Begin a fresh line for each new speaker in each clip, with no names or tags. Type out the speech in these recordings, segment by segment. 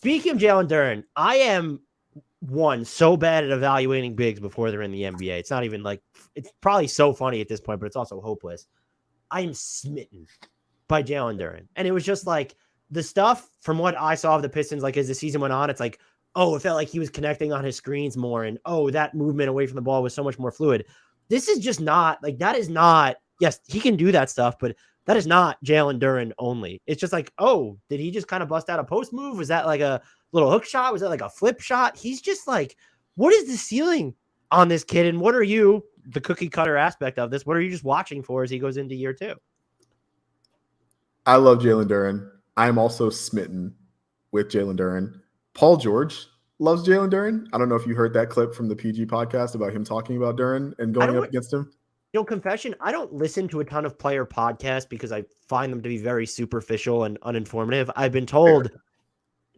Speaking of Jalen Duren, I am so bad at evaluating bigs before they're in the NBA. It's not even like, it's probably so funny at this point, but it's also hopeless. I am smitten by Jalen Duren. And it was just like the stuff from what I saw of the Pistons, like as the season went on, it's like, oh, it felt like he was connecting on his screens more. And oh, that movement away from the ball was so much more fluid. This is just not like, that is not, yes, he can do that stuff, but that is not Jalen Duren only. It's just like, oh, did he just kind of bust out a post move? Was that like a little hook shot? Was that like a flip shot? He's just like, what is the ceiling on this kid? And what are you, the cookie cutter aspect of this, what are you just watching for as he goes into year two?
I love Jalen Duren. I'm also smitten with Jalen Duren. Paul George loves Jalen Duren. I don't know if you heard that clip from the PG podcast about him talking about Duren and going up against him.
Confession, I don't listen to a ton of player podcasts because I find them to be very superficial and uninformative. I've been told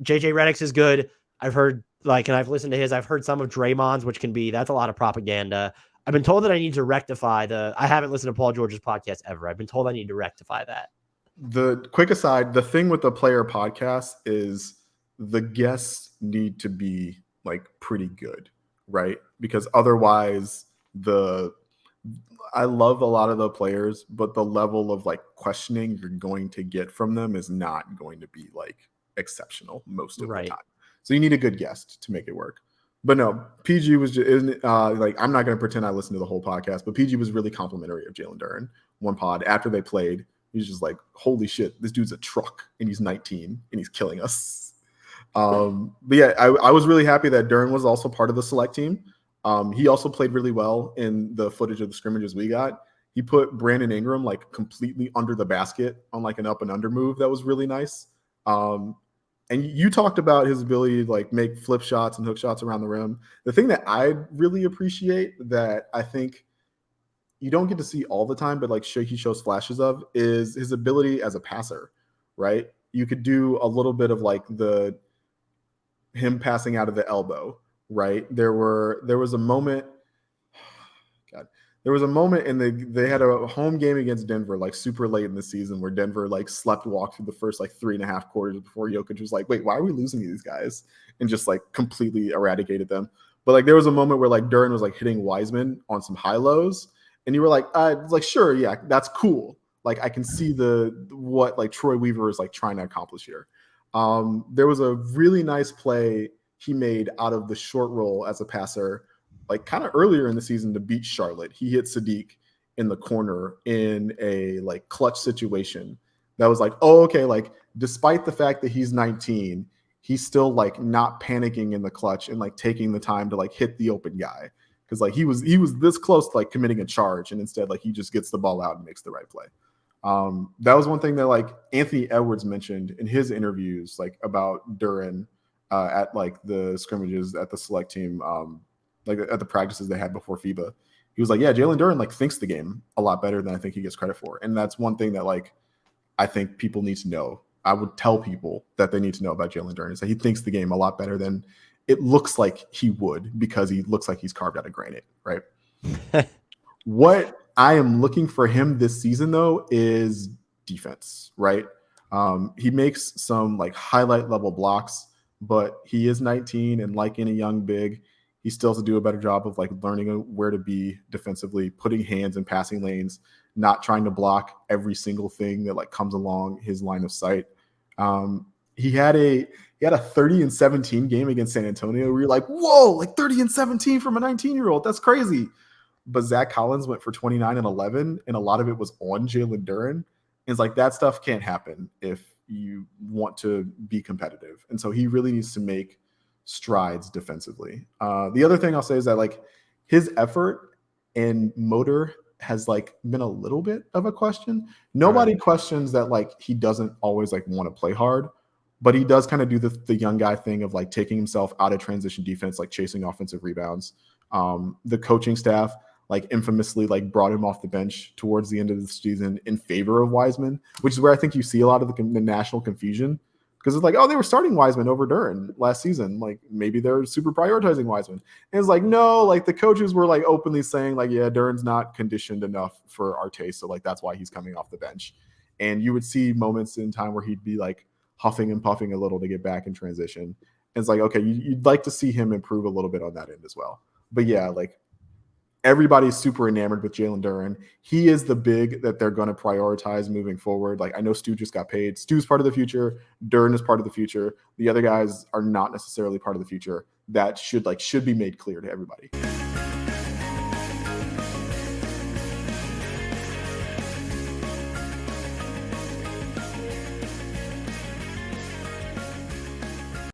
JJ Redick's is good. I've heard and I've listened to his. I've heard some of Draymond's, which can be, that's a lot of propaganda. I've been told that I need to rectify I haven't listened to Paul George's podcast ever. I've been told I need to rectify that.
The quick aside, the thing with the player podcast is the guests need to be like pretty good, right? Because otherwise I love a lot of the players, but the level of like questioning you're going to get from them is not going to be like exceptional most of the time. So you need a good guest to make it work. But no, PG was just like, I'm not going to pretend I listened to the whole podcast, but PG was really complimentary of Jalen Duren. One pod after they played, he's just like, holy shit, this dude's a truck and he's 19 and he's killing us. But yeah, I was really happy that Duren was also part of the select team. He also played really well in the footage of the scrimmages we got. He put Brandon Ingram like completely under the basket on like an up and under move that was really nice. And you talked about his ability to like make flip shots and hook shots around the rim. The thing that I really appreciate that I think you don't get to see all the time, but like he shows flashes of, is his ability as a passer, right? You could do a little bit of like him passing out of the elbow, right? There was a moment, there was a moment and they had a home game against Denver, like super late in the season, where Denver like slept walk through the first like 3.5 quarters before Jokic was like, wait, why are we losing these guys? And just like completely eradicated them. But like there was a moment where like Duren was like hitting Wiseman on some high lows, and you were like, sure, yeah, that's cool. Like I can see what like Troy Weaver is like trying to accomplish here. There was a really nice play he made out of the short roll as a passer, like kind of earlier in the season to beat Charlotte. He hit Sadiq in the corner in a like clutch situation that was like, oh, okay, like despite the fact that he's 19, he's still like not panicking in the clutch and like taking the time to like hit the open guy. Because like he was this close to like committing a charge, and instead like he just gets the ball out and makes the right play. That was one thing that like Anthony Edwards mentioned in his interviews, like about Duren at like the scrimmages at the select team, like at the practices they had before FIBA. He was like, yeah, Jalen Duren like thinks the game a lot better than I think he gets credit for. And that's one thing that like I think people need to know. I would tell people that they need to know about Jalen Duren, is that he thinks the game a lot better than it looks like he would, because he looks like he's carved out of granite, right? What I am looking for him this season, though, is defense, right? He makes some like highlight level blocks, but he is 19, and like any young big, he still has to do a better job of like learning where to be defensively, putting hands in passing lanes, not trying to block every single thing that like comes along his line of sight. He had a 30-17 game against San Antonio where you're like, whoa, like 30-17 from a 19-year-old. That's crazy. But Zach Collins went for 29-11, and a lot of it was on Jalen Duren. And it's like, that stuff can't happen if you want to be competitive. And so he really needs to make strides defensively. The other thing I'll say is that like his effort and motor has like been a little bit of a question. Nobody questions that like he doesn't always like want to play hard, but he does kind of do the young guy thing of like taking himself out of transition defense, like chasing offensive rebounds. The coaching staff like infamously like brought him off the bench towards the end of the season in favor of Wiseman, which is where I think you see a lot of the national confusion, because it's like, oh, they were starting Wiseman over Duren last season. Like maybe they're super prioritizing Wiseman. And it's like, no, like the coaches were like openly saying like, yeah, Duren's not conditioned enough for our taste. So like, that's why he's coming off the bench. And you would see moments in time where he'd be like huffing and puffing a little to get back in transition. And it's like, okay, you'd like to see him improve a little bit on that end as well. But yeah, like everybody's super enamored with Jalen Duren. He is the big that they're going to prioritize moving forward. Like I know Stu just got paid. Stu's part of the future. Duren is part of the future. The other guys are not necessarily part of the future. That should be made clear to everybody.